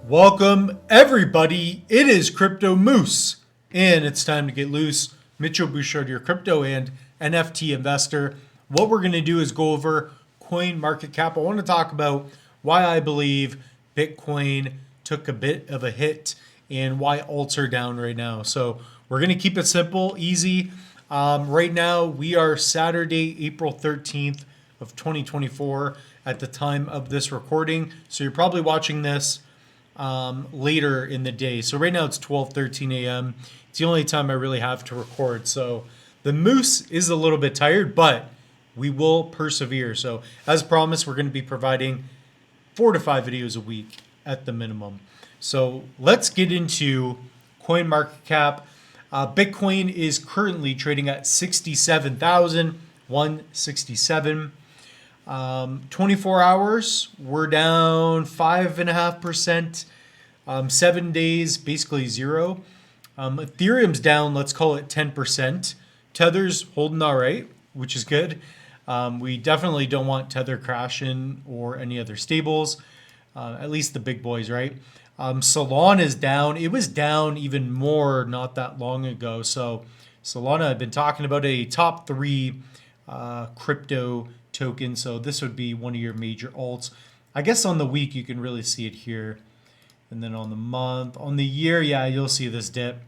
Welcome everybody, it is Crypto Moose and it's time to get loose. Mitchell Bouchard, your crypto and NFT investor. What we're going to do is go over coin market cap. I want to talk about why I believe Bitcoin took a bit of a hit and why alts are down right now. So we're going to keep it simple, easy. Right now we are Saturday, April 13th of 2024 at the time of this recording. So you're probably watching this later in the day. So right now it's 12:13 a.m. It's the only time I really have to record. So the moose is a little bit tired, but we will persevere. So as promised, we're going to be providing 4 to 5 videos a week at the minimum. So let's get into coin market cap. Bitcoin is currently trading at 67,167. 24 hours, we're down 5.5%. 7 days, basically zero. Ethereum's down, let's call it 10%. Tether's holding all right, which is good. We definitely don't want Tether crashing or any other stables, at least the big boys, right? Solana is down. It was down even more not that long ago. So Solana, I've been talking about a top 3 crypto token. So this would be one of your major alts. I guess on the week you can really see it here. And then on the month, on the year, yeah, you'll see this dip.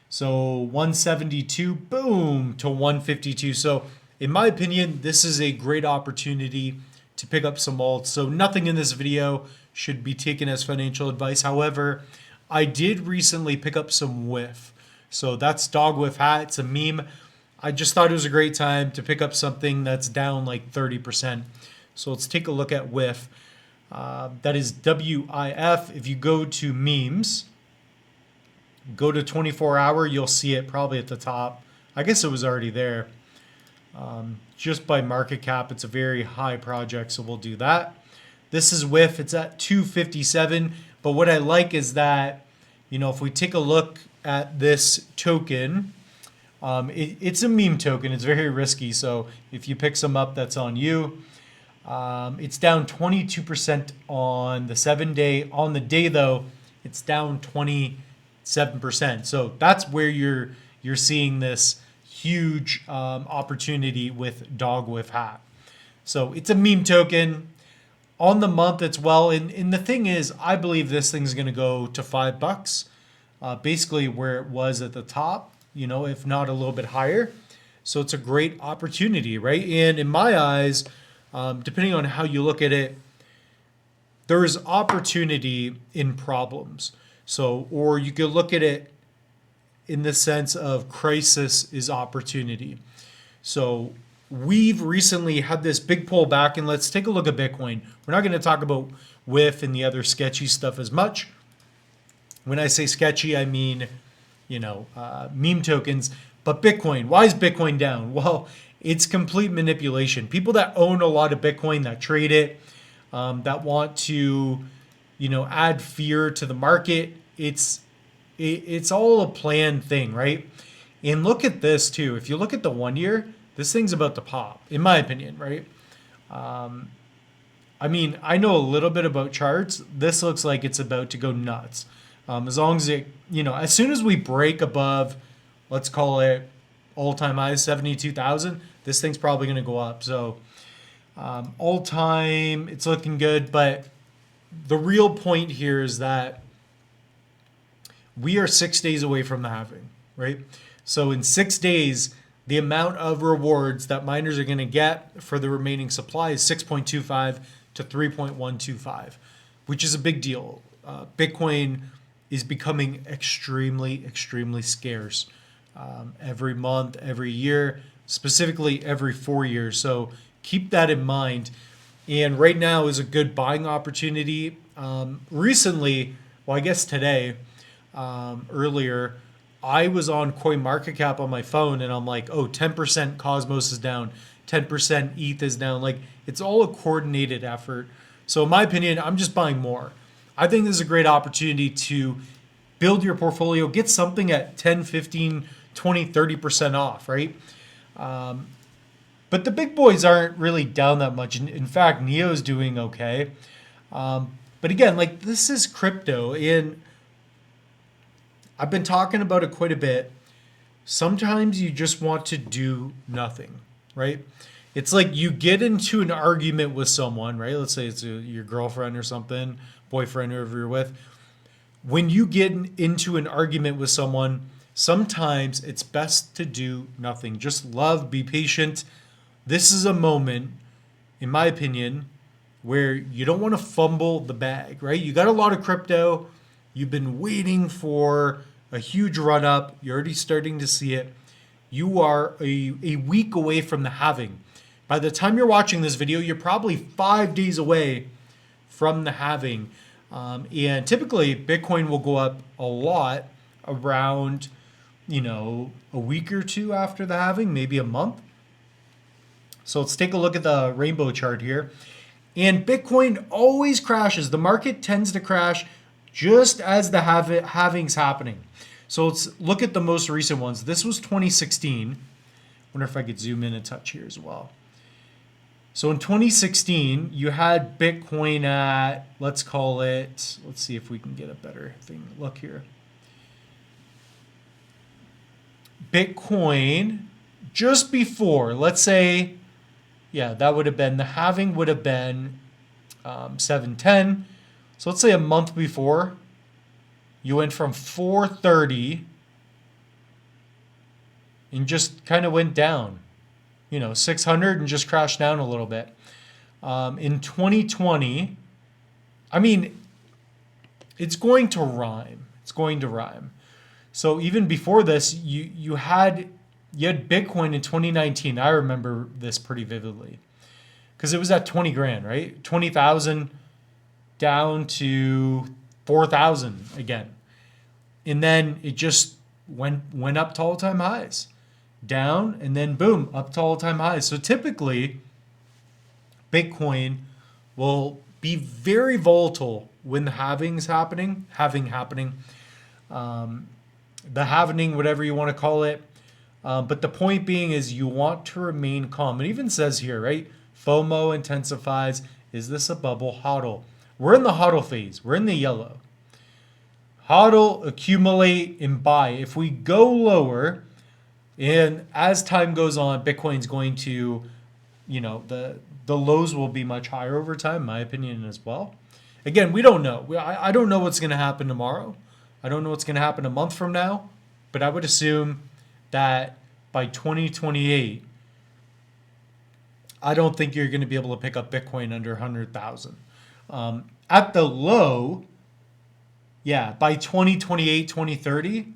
So 172, boom, to 152. So in my opinion, this is a great opportunity to pick up some alts. So nothing in this video should be taken as financial advice. However, I did recently pick up some Wif. So that's Wif Hat. It's a meme. I just thought it was a great time to pick up something that's down like 30%. So let's take a look at Wif. That is WIF. If you go to memes, go to 24-hour, you'll see it probably at the top. I guess it was already there. Just by market cap, it's a very high project, so we'll do that. This is Wif. It's at 257. But what I like is that, if we take a look at this token, it's a meme token. It's very risky. So if you pick some up, that's on you. It's down 22% on the 7-day. On the day, though, it's down 27%. So that's where you're seeing this huge opportunity with Wif Hat. So it's a meme token. On the month, it's well. And the thing is, I believe this thing's going to go to $5, basically where it was at the top, if not a little bit higher. So it's a great opportunity, right? And in my eyes, depending on how you look at it, there is opportunity in problems. So, or you could look at it in the sense of crisis is opportunity. So we've recently had this big pullback, and let's take a look at Bitcoin. We're not going to talk about Wif and the other sketchy stuff as much. When I say sketchy, I mean, meme tokens. But Bitcoin, why is Bitcoin down? Well, it's complete manipulation. People that own a lot of Bitcoin, that trade it, that want to, add fear to the market. It's all a planned thing, right? And look at this too. If you look at the 1 year, this thing's about to pop, in my opinion, right? I know a little bit about charts. This looks like it's about to go nuts. As long as it, as soon as we break above, let's call it all-time high 72,000, this thing's probably going to go up. So all-time, it's looking good. But the real point here is that we are 6 days away from the halving, right? So in 6 days, the amount of rewards that miners are going to get for the remaining supply is 6.25 to 3.125, which is a big deal. Bitcoin is becoming extremely, extremely scarce. Every month, every year, specifically every 4 years. So keep that in mind. And right now is a good buying opportunity. Recently, well, I guess today, earlier, I was on CoinMarketCap on my phone and I'm like, oh, 10% Cosmos is down, 10% ETH is down. Like, it's all a coordinated effort. So in my opinion, I'm just buying more. I think this is a great opportunity to build your portfolio, get something at 10, 15, 20, 30% off, right? But the big boys aren't really down that much. In fact, Neo's doing okay. But again, like this is crypto, and I've been talking about it quite a bit. Sometimes you just want to do nothing, right? It's like you get into an argument with someone, right? Let's say it's your girlfriend or something, boyfriend, whoever you're with. When you get into an argument with someone, sometimes it's best to do nothing. Just love, be patient. This is a moment, in my opinion, where you don't want to fumble the bag, right? You got a lot of crypto. You've been waiting for a huge run up. You're already starting to see it. You are a week away from the halving. By the time you're watching this video, you're probably 5 days away from the halving. And typically, Bitcoin will go up a lot around, a week or two after the halving, maybe a month. So let's take a look at the rainbow chart here. And Bitcoin always crashes. The market tends to crash just as the halving's happening. So let's look at the most recent ones. This was 2016. Wonder if I could zoom in a touch here as well. So in 2016, you had Bitcoin at, let's call it, let's see if we can get a better thing. Look here. Bitcoin just before, let's say, yeah, that would have been, the halving would have been 710. So let's say a month before, you went from 430 and just kind of went down, 600 and just crashed down a little bit. In 2020, I mean, it's going to rhyme. It's going to rhyme. So even before this, you had Bitcoin in 2019. I remember this pretty vividly because it was at 20 grand, right? 20,000 down to 4,000 again. And then it just went up to all-time highs, down, and then boom, up to all-time highs. So typically, Bitcoin will be very volatile when the halving's happening, the halvening, whatever you want to call it. But the point being is you want to remain calm. It even says here, right? FOMO intensifies. Is this a bubble? HODL. We're in the HODL phase. We're in the yellow. HODL, accumulate, and buy. If we go lower, and as time goes on, Bitcoin's going to, the lows will be much higher over time, in my opinion as well. Again, we don't know. I don't know what's going to happen tomorrow. I don't know what's going to happen a month from now. But I would assume that by 2028, I don't think you're going to be able to pick up Bitcoin under 100,000. At the low, yeah, by 2028, 2030,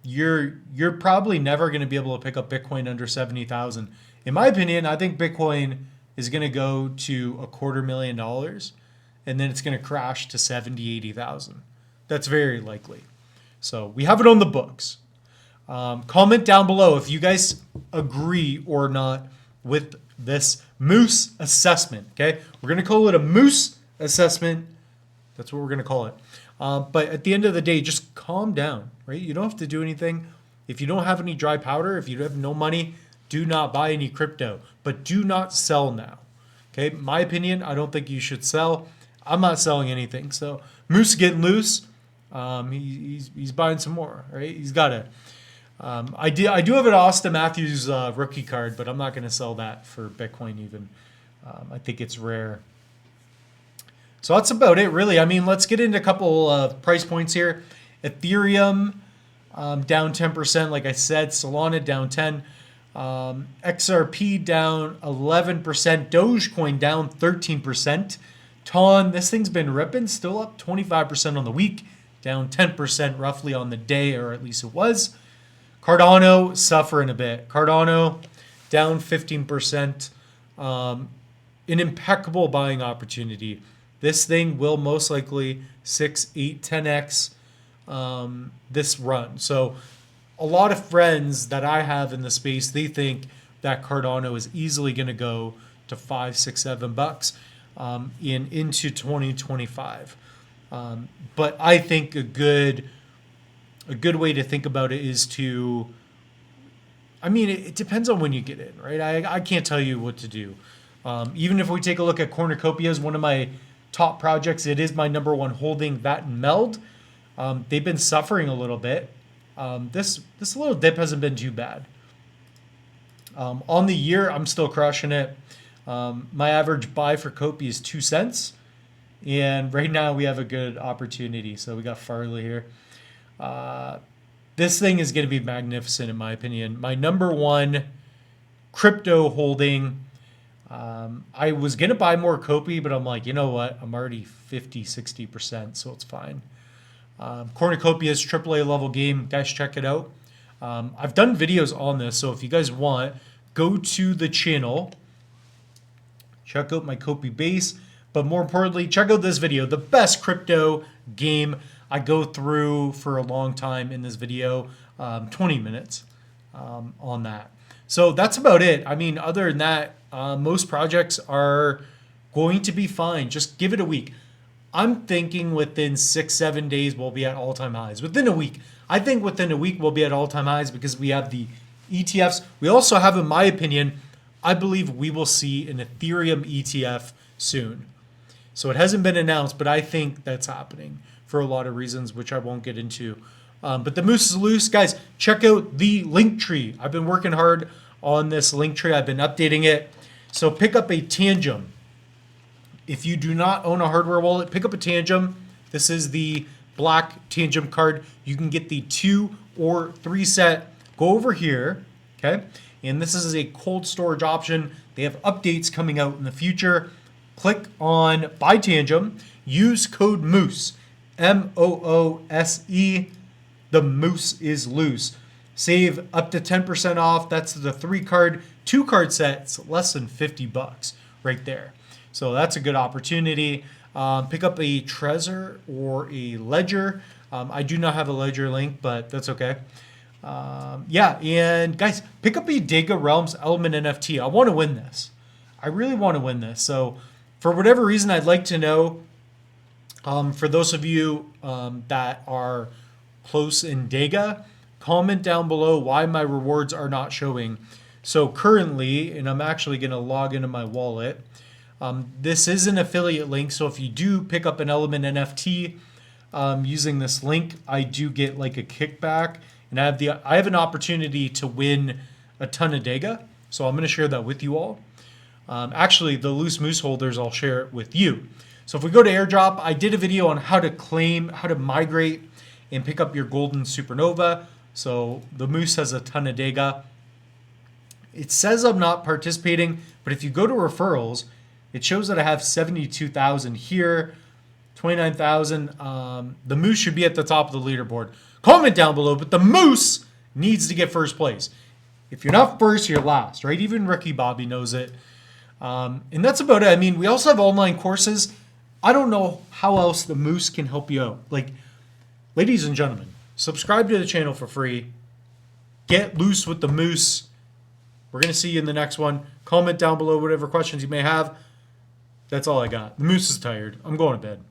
you're probably never going to be able to pick up Bitcoin under 70,000. In my opinion, I think Bitcoin is going to go to $250,000, and then it's going to crash to 70, 80,000. That's very likely. So we have it on the books. Comment down below if you guys agree or not with this Moose assessment. Okay, we're going to call it a Moose assessment. That's what we're going to call it. But at the end of the day, just calm down, right? You don't have to do anything. If you don't have any dry powder, if you have no money, do not buy any crypto, but do not sell now. Okay, my opinion, I don't think you should sell. I'm not selling anything. So Moose getting loose. He's buying some more, right? He's got to. I do have an Austin Matthews rookie card, but I'm not going to sell that for Bitcoin even. I think it's rare. So that's about it, really. I mean, let's get into a couple of price points here. Ethereum down 10%, like I said. Solana down 10. XRP down 11%. Dogecoin down 13%. TON, this thing's been ripping, still up 25% on the week, down 10% roughly on the day, or at least it was. Cardano suffering a bit. Cardano down 15%. An impeccable buying opportunity. This thing will most likely 6, 8, 10x this run. So a lot of friends that I have in the space, they think that Cardano is easily going to go to $5, $6, $7 into 2025. But I think a good way to think about it is to, I mean, it depends on when you get in, right? I can't tell you what to do. Even if we take a look at Cornucopias, one of my top projects. It is my number one holding, that and Meld. They've been suffering a little bit. This little dip hasn't been too bad. On the year, I'm still crushing it. My average buy for Copi is 2 cents. And right now we have a good opportunity. So we got Farley here. This thing is going to be magnificent in my opinion. My number one crypto holding. I was going to buy more Copi, but I'm like, you know what? I'm already 50, 60%, so it's fine. Cornucopias AAA level game. Guys, check it out. I've done videos on this, so if you guys want, go to the channel. Check out my Copi base. But more importantly, check out this video. The best crypto game I go through for a long time in this video. 20 minutes on that. So that's about it. I mean, other than that, most projects are going to be fine. Just give it a week. I'm thinking within 6-7 days we'll be at all-time highs. Within a week. I think within a week we'll be at all-time highs because we have the ETFs. We also have, in my opinion, I believe we will see an Ethereum ETF soon. So it hasn't been announced, but I think that's happening for a lot of reasons, which I won't get into. But the moose is loose. Guys, check out the link tree. I've been working hard on this link tree. I've been updating it. So pick up a Tangem. If you do not own a hardware wallet, pick up a Tangem. This is the black Tangem card. You can get the 2 or 3 set. Go over here, okay? And this is a cold storage option. They have updates coming out in the future. Click on Buy Tangem. Use code MOOSE, MOOSE. The moose is loose. Save up to 10% off. That's the 3-card, 2-card set. It's less than $50 right there. So that's a good opportunity. Pick up a Trezor or a Ledger. I do not have a Ledger link, but that's okay. Yeah, and guys, pick up a Dega Realms Element NFT. I want to win this. I really want to win this. So for whatever reason, I'd like to know, for those of you that are close in Dega, comment down below why my rewards are not showing. So currently, and I'm actually going to log into my wallet, this is an affiliate link. So if you do pick up an Element NFT using this link, I do get like a kickback, and I have an opportunity to win a ton of Dega. So I'm going to share that with you all. Actually, the loose moose holders, I'll share it with you. So if we go to airdrop, I did a video on how to claim, how to migrate and pick up your golden supernova. So the moose has a ton of Dega. It says I'm not participating, but if you go to referrals, it shows that I have 72,000 here, 29,000. The moose should be at the top of the leaderboard. Comment down below, but the moose needs to get first place. If you're not first, you're last, right? Even Ricky Bobby knows it. And that's about it. I mean, we also have online courses. I don't know how else the moose can help you out. Like, ladies and gentlemen, subscribe to the channel for free. Get loose with the moose. We're going to see you in the next one. Comment down below whatever questions you may have. That's all I got. The moose is tired. I'm going to bed.